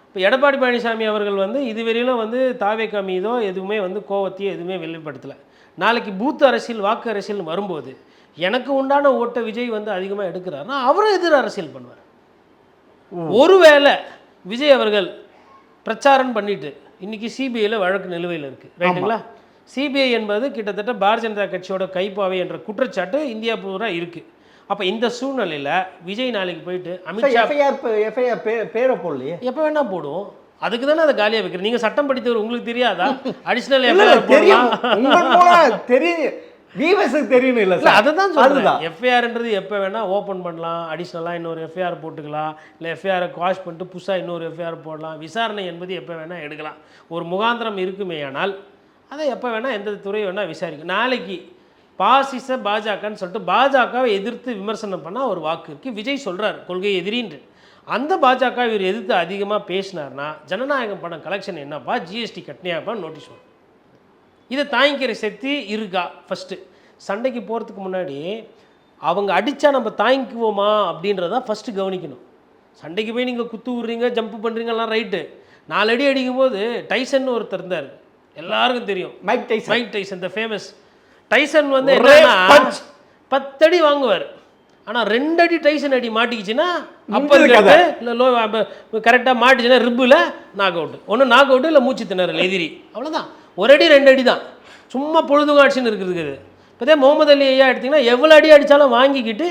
இப்போ எடப்பாடி பழனிசாமி அவர்கள் வந்து இதுவரையிலும் வந்து தாவேகா மீதோ எதுவுமே வந்து கோவத்தையோ எதுவுமே வெளிப்படுத்தலை. நாளைக்கு பூத் அரசியல், வாக்கு அரசியல் வரும்போது எனக்கு உண்டான ஓட்டை விஜய் வந்து அதிகமாக எடுக்கிறாருன்னா அவரும் எதிர் அரசியல் பண்ணுவார். ஒருவேளை விஜய் அவர்கள் பிரச்சாரம் பண்ணிட்டு இன்னைக்கு சிபிஐயில் வழக்கு நிலுவையில் இருக்குது, ரைட்டுங்களா? சிபிஐ என்பது கிட்டத்தட்ட பாரதிய ஜனதா கட்சியோட கைப்பாவை என்ற குற்றச்சாட்டு இந்தியா பூரா இருக்குது. அப்போ இந்த சூழ்நிலையில் விஜய் நாளைக்கு போயிட்டு அமித்ஷா பேரை போடலையே, எப்போ வேணா போடுவோம், அதுக்கு தானே அதை காலியாக வைக்கிறேன். நீங்கள் சட்டம் படித்தவர், உங்களுக்கு தெரியாதா? அடிஷ்னல் எஃப்ஐஆர் தெரியும், தெரியும். இல்லை சார், அதுதான் சொல்லுதான். எஃப்ஐஆர்ன்றது எப்போ வேணால் ஓப்பன் பண்ணலாம், அடிஷ்னலாக இன்னொரு எஃப்ஐஆர் போட்டுக்கலாம், இல்லை எஃப்ஐஆரை குவாஷ் பண்ணிட்டு புதுசாக இன்னொரு எஃப்ஐஆர் போடலாம். விசாரணை என்பது எப்போ வேணால் எடுக்கலாம். ஒரு முகாந்திரம் இருக்குமே, ஆனால் அதை எப்போ வேணால் எந்த துறை வேணால் விசாரிக்கும். நாளைக்கு பாசிச பாஜகன்னு சொல்லிட்டு பாஜகவை எதிர்த்து விமர்சனம் பண்ணால் ஒரு வாக்கு இருக்குது. விஜய் சொல்கிறார் கொள்கை எதிரின்று. அந்த பாஜக இவர் எதிர்த்து அதிகமாக பேசினார்னா ஜனநாயகம் படம் கலெக்ஷன் என்னப்பா, ஜிஎஸ்டி கட்டினியாப்பா நோட்டீஸ் வரும். இதை தாங்கிக்கிற சக்தி இருக்கா? ஃபஸ்ட்டு சண்டைக்கு போகிறதுக்கு முன்னாடி அவங்க அடித்தா நம்ம தாங்கிக்குவோமா அப்படின்றதான் ஃபஸ்ட்டு கவனிக்கணும். சண்டைக்கு போய் நீங்கள் குத்து விட்றீங்க, ஜம்ப் பண்ணுறீங்கலாம் ரைட்டு. 4 அடி அடிக்கும்போது டைசன் ஒருத்தர் இருந்தார், எல்லாருக்கும் தெரியும், Mike Tyson, the famous Tyson. வந்து என்னன்னா 10 அடி வாங்குவார், ஆனால் 2 அடி டைசன் அடி மாட்டிக்கிச்சுன்னா அப்போ இல்லை லோ கரெக்டாக மாட்டிச்சுன்னா ரிப்பில் நாக் அவுட்டு. ஒன்று நாக் அவுட்டு இல்லை மூச்சு திணறல் எதிரி, அவ்வளோதான். 1 அடி 2 அடி தான், சும்மா பொழுதுகாட்சின்னு இருக்குது. இப்போதே முகமது அலி ஐயா எடுத்திங்கன்னா எவ்வளோ அடி அடித்தாலும் வாங்கிக்கிட்டு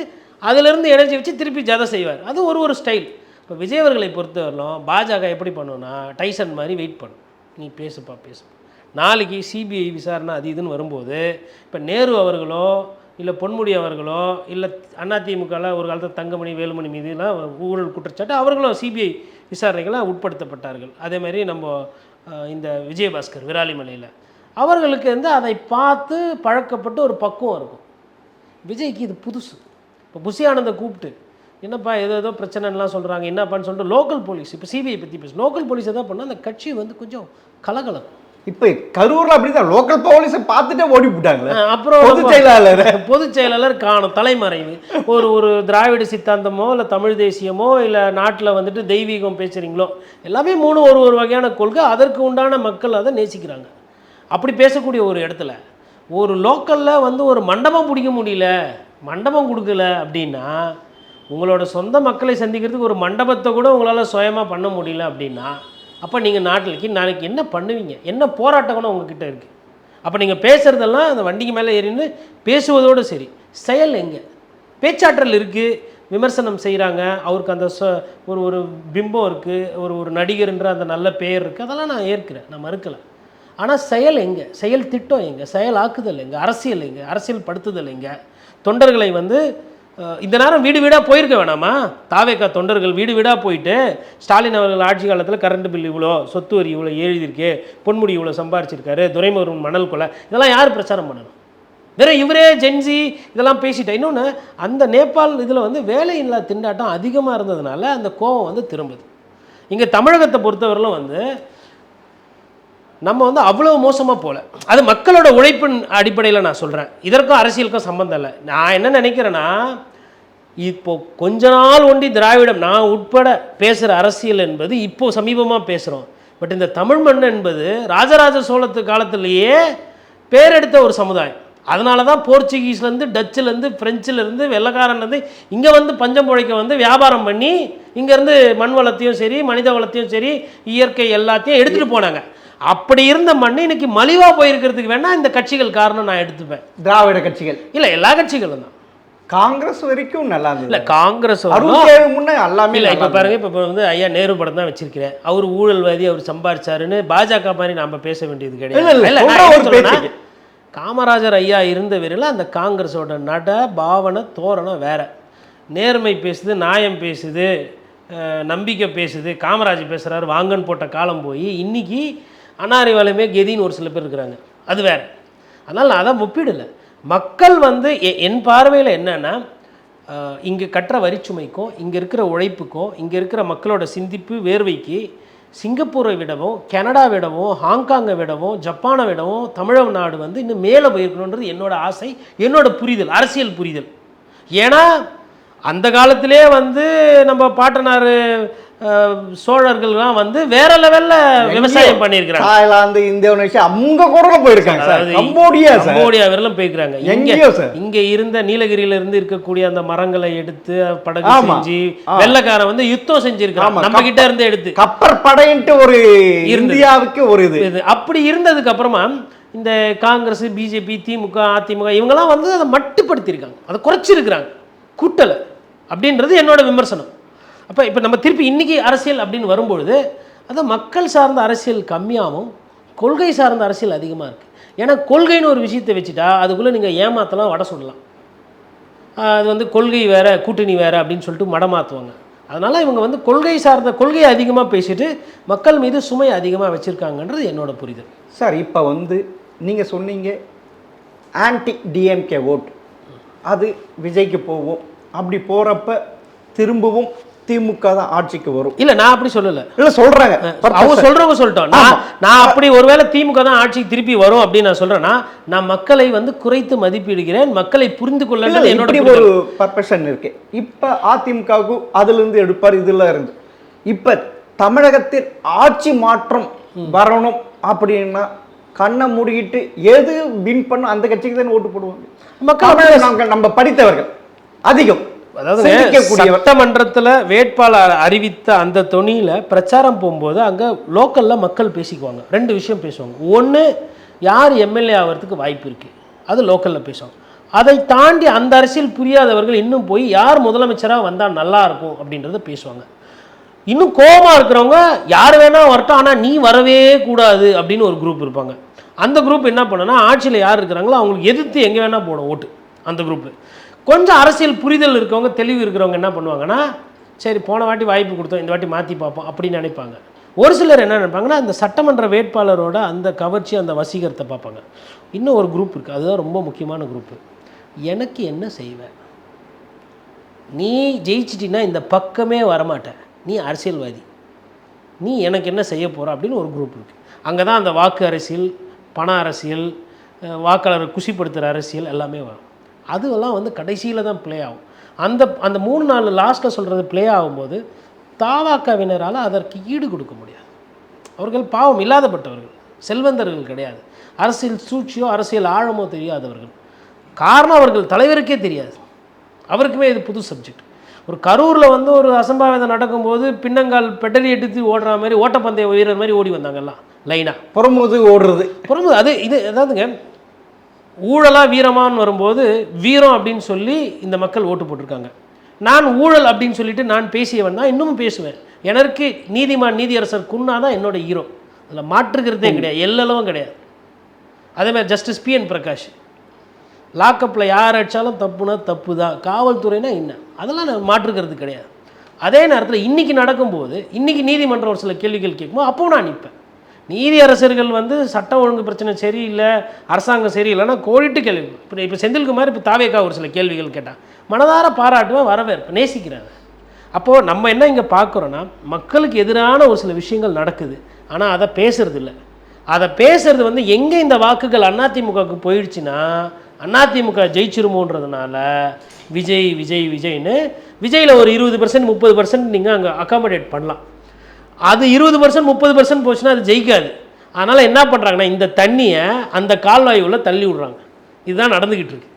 அதிலிருந்து எனர்ஜி வச்சு திருப்பி ஜதை செய்வார். அது ஒரு ஸ்டைல். இப்போ விஜய் அவர்களை பொறுத்தவரையிலும் பாஜக எப்படி பண்ணுன்னா டைசன் மாதிரி வெயிட் பண்ணும், நீ பேசுப்பா. நாளைக்கு சிபிஐ விசாரணை அது இதுன்னு வரும்போது இப்போ நேரு அவர்களோ இல்லை பொன்முடி அவர்களோ இல்லை அதிமுகவில் ஒரு காலத்தில் தங்கமணி வேலுமணி மீதுலாம் ஊழல் குற்றச்சாட்டு, அவர்களும் சிபிஐ விசாரணைகளாக உட்படுத்தப்பட்டார்கள். அதேமாதிரி நம்ம இந்த விஜயபாஸ்கர் விராலிமலையில் அவர்களுக்கு வந்து அதை பார்த்து பழக்கப்பட்டு ஒரு பக்குவம் இருக்கும். விஜய்க்கு இது புதுசு. இப்போ புஷி ஆனந்தை கூப்பிட்டு என்னப்பா ஏதோ பிரச்சனைலாம் சொல்கிறாங்க என்னப்பான்னு சொல்லிட்டு லோக்கல் போலீஸ் இப்போ சிபிஐ பற்றி பேசு லோக்கல் போலீஸ் எதாவது பண்ணால் அந்த கட்சி வந்து கொஞ்சம் கலகலம். இப்போ கரூரில் அப்படிதான் லோக்கல் போலீஸை பார்த்துட்டே ஓடி போட்டாங்களே. அப்புறம் பொதுச் செயலாளர் காணும் தலைமறைவு. ஒரு திராவிட சித்தாந்தமோ இல்லை தமிழ் தேசியமோ இல்லை நாட்டில் வந்துட்டு தெய்வீகம் பேசுகிறீங்களோ எல்லாமே ஒரு வகையான கொள்கை, அதற்கு உண்டான மக்கள் அதை நேசிக்கிறாங்க. அப்படி பேசக்கூடிய ஒரு இடத்துல ஒரு லோக்கலில் வந்து ஒரு மண்டபம் பிடிக்க முடியல, மண்டபம் கொடுக்கல அப்படின்னா, உங்களோட சொந்த மக்களை சந்திக்கிறதுக்கு ஒரு மண்டபத்தை கூட உங்களால் சுயமாக பண்ண முடியல அப்படின்னா, அப்போ நீங்கள் நாட்டிலுக்கு நாளைக்கு என்ன பண்ணுவீங்க? என்ன போராட்டம் கூட உங்ககிட்ட இருக்குது? அப்போ நீங்கள் பேசுகிறதெல்லாம் அந்த வண்டிக்கு மேலே ஏறின்னு பேசுவதோடு சரி, செயல் எங்கே? பேச்சாற்றல் இருக்குது, விமர்சனம் செய்கிறாங்க, அவருக்கு அந்த ஒரு பிம்பம் இருக்குது, ஒரு நடிகர்ன்ற அந்த நல்ல பெயர் இருக்குது, அதெல்லாம் நான் ஏற்கிறேன், நான் மறுக்கலை. ஆனால் செயல் எங்கே? செயல் திட்டம் எங்கே? செயல் ஆக்குதல் எங்கே? அரசியல் எங்கே? அரசியல் படுத்துதல் எங்கே? தொண்டர்களை வந்து இந்த நேரம் வீடு வீடாக போயிருக்க வேணாமா? தாவேக்கா தொண்டர்கள் வீடு வீடாக போயிட்டு ஸ்டாலின் அவர்கள் ஆட்சி காலத்தில் கரண்ட் பில் இவ்வளோ, சொத்து வரி இவ்வளோ எழுதியிருக்கு, பொன்முடி இவ்வளோ சம்பாரிச்சிருக்காரு, துரைமுருகன் மணல் கொலை, இதெல்லாம் யார் பிரச்சாரம் பண்ணணும்? வேறு இவரே ஜென்சி இதெல்லாம் பேசிட்டேன். இன்னொன்று, அந்த நேபாள் இதில் வந்து வேலையில்லா திண்டாட்டம் அதிகமாக இருந்ததுனால அந்த கோபம் வந்து திரும்புது. இங்கே தமிழகத்தை பொறுத்தவரையிலும் வந்து நம்ம வந்து அவ்வளோ மோசமாக போகல. அது மக்களோட உழைப்பின் அடிப்படையில் நான் சொல்கிறேன், இதற்கும் அரசியலுக்கும் சம்மந்தம் இல்லை. நான் என்ன நினைக்கிறேன்னா, இப்போது கொஞ்ச நாள் ஒண்டி திராவிடம் நான் உட்பட பேசுகிற அரசியல் என்பது இப்போது சமீபமாக பேசுகிறோம். பட் இந்த தமிழ் மண் என்பது ராஜராஜ சோழத்து காலத்திலேயே பேரெடுத்த ஒரு சமுதாயம். அதனால தான் போர்ச்சுகீஸ்லேருந்து, டச்சுலேருந்து, ஃப்ரெஞ்சுலேருந்து, வெள்ளக்காரன்லேருந்து இங்கே வந்து பஞ்சம் பிழைக்க வந்து வியாபாரம் பண்ணி இங்கேருந்து மண் வளத்தையும் சரி, மனித வளத்தையும் சரி, இயற்கை எல்லாத்தையும் எடுத்துகிட்டு போனாங்க. அப்படி இருந்த மண் இன்னைக்கு மலிவா போயிருக்கிறதுக்கு வேணா இந்த கட்சிகள் காரணம் நான் எடுத்துப்பேன். திராவிட கட்சிகள் இல்லை, எல்லா கட்சிகளும் தான். காங்கிரஸ் வரைக்கும் நல்லா இருந்தது. இல்லை, காங்கிரஸ் முன்னே எல்லாமே இல்லை. இப்போ பாருங்க, இப்போ வந்து ஐயா நேரு படம் தான் வச்சிருக்கிறேன், அவர் ஊழல்வாதி, அவர் சம்பாரிச்சாருன்னு பாஜக மாதிரி நாம பேச வேண்டியது கிடையாது. காமராஜர் ஐயா இருந்த வரையில் அந்த காங்கிரஸோட நட பாவனை தோரணம் வேற. நேர்மை பேசுது, நியாயம் பேசுது, நம்பிக்கை பேசுது, காமராஜ் பேசுகிறாரு வாங்கன்னு போட்ட காலம் போய் இன்னைக்கு அனாரிவாலுமே கெதின்னு ஒரு சில பேர் இருக்கிறாங்க, அது வேறு. அதனால் நான் அதான் ஒப்பிடலை. மக்கள் வந்து என் பார்வையில் என்னென்னா, இங்கே கட்டுற வரிச்சுமைக்கும் இங்கே இருக்கிற உழைப்புக்கும் இங்கே இருக்கிற மக்களோட சிந்திப்பு வேர்வைக்கு சிங்கப்பூரை விடவும், கனடா விடவும், ஹாங்காங்கை விடவும், ஜப்பானை விடவும் தமிழ்நாடு வந்து இன்னும் மேலே போயிருக்கணுன்றது என்னோட ஆசை, என்னோட புரிதல், அரசியல் புரிதல். ஏன்னா அந்த காலத்திலே வந்து நம்ம பாட்டனார் சோழர்கள்லாம் வந்து வேற லெவல்ல விவசாயம் பண்ணியிருக்கிறாங்க. தாய்லாந்து, இந்தோனேஷியா அங்க கூட போயிருக்காங்க சார், கம்போடியா வரலாம் போயிருக்காங்க. இங்க இருந்த நீலகிரியில இருந்து இருக்கக்கூடிய அந்த மரங்களை எடுத்து படகு செஞ்சு வெள்ளக்காரன் வந்து யுத்தம் செஞ்சிருக்காங்க, நம்ம கிட்ட இருந்து எடுத்து கப்பற்படைன்ட்டு ஒரு இந்தியாவுக்கு ஒரு இது. அப்படி இருந்ததுக்கு அப்புறமா இந்த காங்கிரஸ், பிஜேபி, திமுக, அதிமுக இவங்கெல்லாம் வந்து அதை மட்டுப்படுத்தியிருக்காங்க, அதை குறைச்சிருக்கிறாங்க, கூட்டலை அப்படின்றது என்னோட விமர்சனம். அப்போ இப்போ நம்ம திருப்பி இன்றைக்கி அரசியல் அப்படின்னு வரும்பொழுது அது மக்கள் சார்ந்த அரசியல் கம்மியாகவும் கொள்கை சார்ந்த அரசியல் அதிகமாக இருக்குது. ஏன்னா கொள்கைன்னு ஒரு விஷயத்தை வச்சுட்டா அதுக்குள்ளே நீங்கள் ஏமாற்றலாம், வடை சொல்லலாம். அது வந்து கொள்கை வேறு கூட்டணி வேறு அப்படின்னு சொல்லிட்டு மடமாற்றுவாங்க. அதனால் இவங்க வந்து கொள்கை சார்ந்த கொள்கையை அதிகமாக பேசிட்டு மக்கள் மீது சுமை அதிகமாக வச்சுருக்காங்கன்றது என்னோட புரிதல். சார், இப்போ வந்து நீங்கள் சொன்னீங்க ஆன்டி டிஎம்கே ஓட் அது விஜய்க்கு போவோம், அப்படி போகிறப்ப திரும்பவும் திமுக தான் ஆட்சிக்கு வரும். இல்லை, நான் அப்படி சொல்லலை. இல்லை, சொல்கிறாங்க அவங்க சொல்கிறவங்க சொல்லிட்டோம். நான் அப்படி ஒருவேளை திமுக தான் ஆட்சிக்கு திருப்பி வரும் அப்படின்னு நான் சொல்கிறேன்னா, நான் மக்களை வந்து குறைத்து மதிப்பிடுகிறேன், மக்களை புரிந்து கொள்ள என்னோட ஒரு பர்பஷன் இருக்கு. இப்போ அதிமுகவுக்கு அதுலேருந்து எடுப்பார், இதில் இருந்து இப்போ தமிழகத்தில் ஆட்சி மாற்றம் வரணும் அப்படின்னா கண்ணை மூடிக்கிட்டு எது வின் பண்ண அந்த கட்சிக்கு தான் ஓட்டு போடுவாங்க மக்கள். நம்ம படித்தவர்கள் அதிகம், அதாவது சட்டமன்றத்தில் வேட்பாளர் அறிவித்த அந்த தொனியில் பிரச்சாரம் போகும்போது அங்கே லோக்கலில் மக்கள் பேசிக்குவாங்க. ரெண்டு விஷயம் பேசுவாங்க. ஒன்று, யார் எம்எல்ஏ ஆகிறதுக்கு வாய்ப்பு இருக்குது, அது லோக்கலில் பேசுவாங்க. அதை தாண்டி அந்த அரசியல் புரியாதவர்கள் இன்னும் போய் யார் முதலமைச்சராக வந்தால் நல்லா இருக்கும் அப்படின்றத பேசுவாங்க. இன்னும் கோபமாக இருக்கிறவங்க யார் வேணால் வரட்டும், ஆனால் நீ வரவே கூடாது அப்படின்னு ஒரு குரூப் இருப்பாங்க. அந்த குரூப் என்ன பண்ணுன்னா, ஆட்சியில் யார் இருக்கிறாங்களோ அவங்களுக்கு எதிர்த்து எங்கே வேணால் போடும் ஓட்டு அந்த குரூப்பு. கொஞ்சம் அரசியல் புரிதல் இருக்கவங்க, தெளிவு இருக்கிறவங்க என்ன பண்ணுவாங்கன்னா, சரி போன வாட்டி வாய்ப்பு கொடுத்தோம், இந்த வாட்டி மாற்றி பார்ப்போம் அப்படின்னு நினைப்பாங்க. ஒரு சிலர் என்ன நினைப்பாங்கன்னா, அந்த சட்டமன்ற வேட்பாளரோட அந்த கவர்ச்சி, அந்த வசீகரத்தை பார்ப்பாங்க. இன்னும் ஒரு குரூப் இருக்குது, அதுதான் ரொம்ப முக்கியமான குரூப்பு. எனக்கு என்ன செய்வேன், நீ ஜெயிச்சிட்டின்னா இந்த பக்கமே வரமாட்ட, நீ அரசியல்வாதி, நீ எனக்கு என்ன செய்ய போகிற அப்படின்னு ஒரு குரூப் இருக்குது. அங்கே தான் அந்த வாக்கு அரசியல், பண அரசியல், வாக்காளரை குஷிப்படுத்துகிற அரசியல் எல்லாமே வரும். அதுவெல்லாம் வந்து கடைசியில் தான் ப்ளே ஆகும். அந்த 3-4 லாஸ்ட்டில் சொல்கிறது ப்ளே ஆகும்போது தாவாக்கவினரால் அதற்கு ஈடு கொடுக்க முடியாது. அவர்கள் பாவம் இல்லாதப்பட்டவர்கள், செல்வந்தர்கள் கிடையாது, அரசியல் சூழ்ச்சியோ அரசியல் ஆழமோ தெரியாதவர்கள். காரணம் அவர்கள் தலைவருக்கே தெரியாது, அவருக்குமே இது புது சப்ஜெக்ட். ஒரு கரூரில் வந்து ஒரு அசம்பாவிதம் நடக்கும்போது பின்னங்கால் பெட்டலி எடுத்து ஓடுற மாதிரி ஓட்டப்பந்தய வீரர் மாதிரி ஓடி வந்தாங்கல்லாம் லைனாக புறமுது ஓடுறது. புறமுது அது இது அதாவதுங்க, ஊழலாக வீரமானு வரும்போது வீரம் அப்படின்னு சொல்லி இந்த மக்கள் ஓட்டு போட்டிருக்காங்க. நான் ஊழல் அப்படின்னு சொல்லிட்டு நான் பேசியவன் தான், இன்னமும் பேசுவேன். எனக்கு நீதிமான் நீதியரசர் குன்னா தான் என்னோட ஹீரோ, அதில் மாற்றுக்கிறதே கிடையாது, எல்லளவும் கிடையாது. அதேமாதிரி ஜஸ்டிஸ் PN பிரகாஷ், லாக்கப்பில் யார் அடித்தாலும் தப்புனா தப்பு தான், காவல்துறைனா என்ன, அதெல்லாம் நான் மாற்றுக்கிறது கிடையாது. அதே நேரத்தில் இன்றைக்கி நடக்கும்போது, இன்றைக்கி நீதிமன்றம் ஒரு சில கேள்விகள் கேட்கும்போது அப்போ நான் நிற்பேன். நீதியரசர்கள் வந்து சட்டம் ஒழுங்கு பிரச்சனை சரியில்லை, அரசாங்கம் சரியில்லைன்னா கோடிட்டு கேள்வி. இப்போ செந்தில்குமார் இப்போ தாவேக்கா ஒரு சில கேள்விகள் கேட்டான், மனதார பாராட்டுவேன், வரவேற்பேன், நேசிக்கிறாங்க. அப்போது நம்ம என்ன இங்கே பார்க்குறோன்னா, மக்களுக்கு எதிரான ஒரு சில விஷயங்கள் நடக்குது, ஆனால் அதை பேசுறது இல்லை. அதை பேசுறது வந்து எங்கே இந்த வாக்குகள் அதிமுகவுக்கு போயிடுச்சுன்னா, அதிமுக ஜெயிச்சிருமோன்றதுனால விஜய் விஜய் விஜய்னு விஜயில் ஒரு 20% 30% நீங்கள் அங்கே அகாமடேட் பண்ணலாம். அது 20% 30% போச்சுன்னா அது ஜெயிக்காது. அதனால் என்ன பண்ணுறாங்கன்னா, இந்த தண்ணியை அந்த கால்வாயுள்ள தள்ளி விட்றாங்க. இதுதான் நடந்துக்கிட்டு இருக்கு.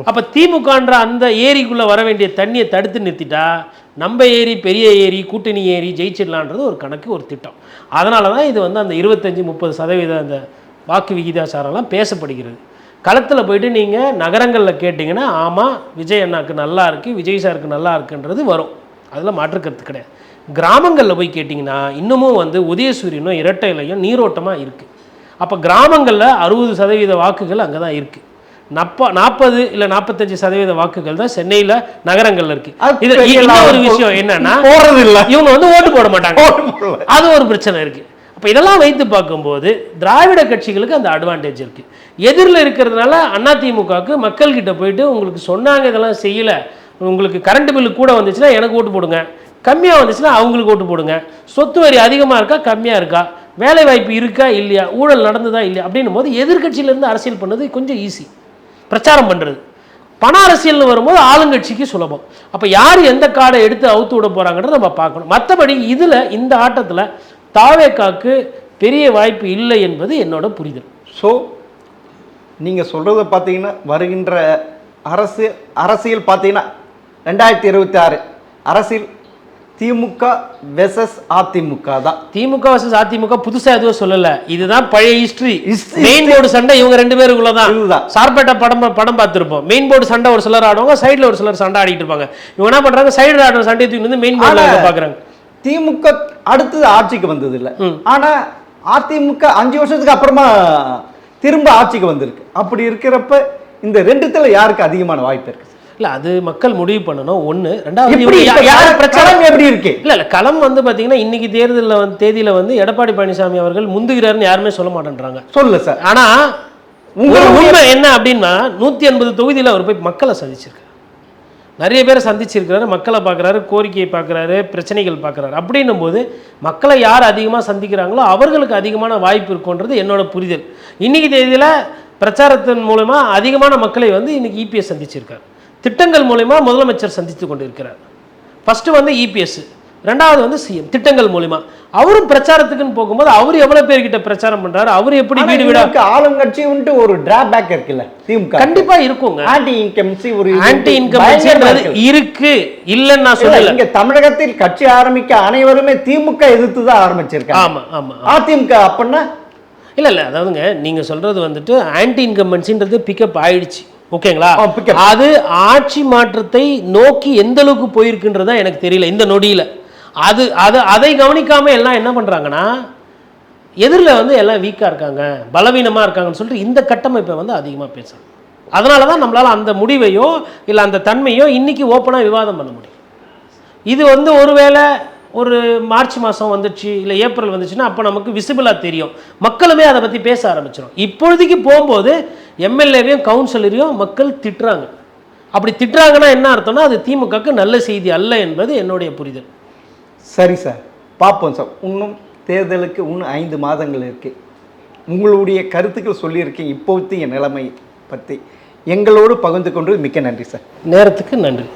அப்போ திமுகன்ற அந்த ஏரிக்குள்ளே வர வேண்டிய தண்ணியை தடுத்து நிறுத்திட்டா நம்ம ஏரி, பெரிய ஏரி, கூட்டணி ஏரி ஜெயிச்சிடலான்றது ஒரு கணக்கு, ஒரு திட்டம். அதனால தான் இது வந்து அந்த 25-30% அந்த வாக்கு விகிதாச்சாரம்லாம் பேசப்படுகிறது. களத்தில் போயிட்டு நீங்கள் நகரங்களில் கேட்டிங்கன்னா, ஆமாம் விஜய் அண்ணாக்கு நல்லா இருக்குது, விஜய் சாருக்கு நல்லா இருக்குன்றது வரும், அதில் மாற்றுக்கிறது கிடையாது. கிராமங்களில் போய் கேட்டிங்கன்னா இன்னமும் வந்து உதயசூரியனும் இரட்டையிலையும் நீரோட்டமாக இருக்குது. அப்போ கிராமங்களில் 60% வாக்குகள் அங்கே தான் இருக்குது. 40 இல்லை 45% வாக்குகள் தான் சென்னையில் நகரங்கள்ல இருக்கு. இது ஒரு விஷயம் என்னன்னா, இவங்க வந்து ஓட்டு போட மாட்டாங்க, அது ஒரு பிரச்சனை இருக்கு. அப்போ இதெல்லாம் வைத்து பார்க்கும்போது திராவிட கட்சிகளுக்கு அந்த அட்வான்டேஜ் இருக்கு. எதிரில் இருக்கிறதுனால அதிமுகவுக்கு மக்கள்கிட்ட போயிட்டு உங்களுக்கு சொன்னாங்க இதெல்லாம் செய்யலை, உங்களுக்கு கரண்ட் பில்லு கூட வந்துச்சுன்னா எனக்கு ஓட்டு போடுங்க, கம்மியாக வந்துச்சுன்னா அவங்களுக்கு ஓட்டு போடுங்க, சொத்து வரி அதிகமாக இருக்கா கம்மியாக இருக்கா, வேலை வாய்ப்பு இருக்கா இல்லையா, ஊழல் நடந்ததா இல்லையா அப்படின்னும் போது எதிர்கட்சியிலேருந்து அரசியல் பண்ணது கொஞ்சம் ஈஸி. பிரச்சாரம் பண்ணுறது பண அரசியல்னு வரும்போது ஆளுங்கட்சிக்கு சுலபம். அப்போ யார் எந்த கார்டை எடுத்து அவுத்து விட போகிறாங்கன்றத நம்ம பார்க்கணும். மற்றபடி இதில் இந்த ஆட்டத்தில் தாவேக்காக்கு பெரிய வாய்ப்பு இல்லை என்பது என்னோட புரிதல். ஸோ நீங்கள் சொல்கிறத பார்த்தீங்கன்னா வருகின்ற அரசியல் பார்த்தீங்கன்னா 2026 அரசியல் திமுக வெர்சஸ் அதிமுக தான். திமுக வெர்சஸ் அதிமுக புதுசாக எதுவும் சொல்லலை, இதுதான் பழைய ஹிஸ்ட்ரி. மெயின் போர்டு சண்டை இவங்க 2 பேருக்குள்ள தான். சார்பேட்டா படம் பார்த்துருப்போம். மெயின் போர்டு சண்டை ஒரு சிலர் ஆடுவாங்க, சைடில் ஒரு சிலர் சண்டை ஆடிட்டு இருப்பாங்க. இவங்க என்ன பண்ணுறாங்க, சைடில் ஆடுற சண்டையை தூக்கி வந்து மெயின் போர்டில் பார்க்குறாங்க. திமுக அடுத்தது ஆட்சிக்கு வந்தது இல்லை, ஆனால் அதிமுக 5 வருஷத்துக்கு அப்புறமா திரும்ப ஆட்சிக்கு வந்திருக்கு. அப்படி இருக்கிறப்ப இந்த 2த்துல யாருக்கு அதிகமான வாய்ப்பு இருக்கு? இல்லை, அது மக்கள் முடிவு பண்ணணும். ஒன்று. ரெண்டாவது பிரச்சாரம் எப்படி இருக்கு? இல்லை களம் வந்து பார்த்தீங்கன்னா இன்னைக்கு தேர்தலில் தேதியில் வந்து எடப்பாடி பழனிசாமி அவர்கள் முந்துகிறாருன்னு யாருமே சொல்ல மாட்டேன்றாங்க. சொல்லல சார். ஆனால் உண்மை என்ன அப்படின்னா 180 தொகுதியில் அவர் போய் மக்களை சந்திச்சிருக்காரு, நிறைய பேரை சந்திச்சிருக்கிறாரு, மக்களை பார்க்குறாரு, கோரிக்கையை பார்க்குறாரு, பிரச்சனைகள் பார்க்குறாரு. அப்படின்னும் போது மக்களை யார் அதிகமாக சந்திக்கிறாங்களோ அவர்களுக்கு அதிகமான வாய்ப்பு இருக்குன்றது என்னோட புரிதல். இன்னைக்கு தேதியில் பிரச்சாரத்தின் மூலமாக அதிகமான மக்களை வந்து இன்னைக்கு EPS சந்திச்சிருக்காரு. திட்டங்கள் மூலமா முதலமைச்சர் சந்தித்து கொண்டிருக்கிறார். ஃபர்ஸ்ட் வந்து EPS, ரெண்டாவது வந்து CM. திட்டங்கள் மூலமா அவரும் பிரச்சாரத்துக்குன்னு போகும்போது அவர் எவ்வளவு பேர்கிட்ட பிரச்சாரம் பண்றாரு, அவர் எப்படி வீடு வீடா ஆளுங்கட்சி வந்துட்டு ஒரு டிராபேக் இருக்குல்ல திமுக கண்டிப்பா இருக்குங்க. ஆன்டி இன்கம்சி ஒரு ஆன்டி இன்கம்சின்றது இருக்கு, இல்லன்னு நான் சொல்லல. இங்க தமிழகத்தில் கட்சி ஆரம்பிக்க அனைவருமே திமுக எதிர்த்து தான் ஆரம்பிச்சிருக்காங்க. ஆமா ஆமா. அதிமுக அப்படின்னா இல்ல அதாவதுங்க நீங்க சொல்றது வந்துட்டு ஆன்டி இன்கம்பன்சின்றது பிக்கப் ஆயிடுச்சு, ஓகேங்களா? அது ஆட்சி மாற்றத்தை நோக்கி எந்த அளவுக்கு போயிருக்குன்றதா எனக்கு தெரியல இந்த நொடியில். அதை கவனிக்காம எல்லாம் என்ன பண்றாங்கன்னா, எதிரில் வந்து எல்லாம் வீக்காக இருக்காங்க, பலவீனமாக இருக்காங்கன்னு சொல்லிட்டு இந்த கட்டமைப்பை வந்து அதிகமாக பேசுறாங்க. அதனால தான் நம்மளால் அந்த முடிவையோ இல்லை அந்த தன்மையோ இன்னைக்கு ஓப்பனாக விவாதம் பண்ண முடியும். இது வந்து ஒருவேளை ஒரு மார்ச் மாதம் வந்துச்சு இல்லை ஏப்ரல் வந்துச்சுன்னா அப்போ நமக்கு விசிபிளாக தெரியும், மக்களுமே அதை பற்றி பேச ஆரம்பிச்சிடும். இப்பொழுதைக்கு போகும்போது எம்எல்ஏவையும் கவுன்சிலரையும் மக்கள் திட்டுறாங்க. அப்படி திட்டுறாங்கன்னா என்ன அர்த்தம்னா அது திமுகவுக்கு நல்ல செய்தி அல்ல என்பது என்னுடைய புரிதல். சரி சார், பார்ப்போம் சார். இன்னும் தேர்தலுக்கு இன்னும் 5 மாதங்கள் இருக்குது. உங்களுடைய கருத்துக்கள் சொல்லியிருக்கீங்க இப்போதைய நிலைமை பற்றி. எங்களோடு பகிர்ந்து கொண்டு மிக்க நன்றி சார். நேரத்துக்கு நன்றி.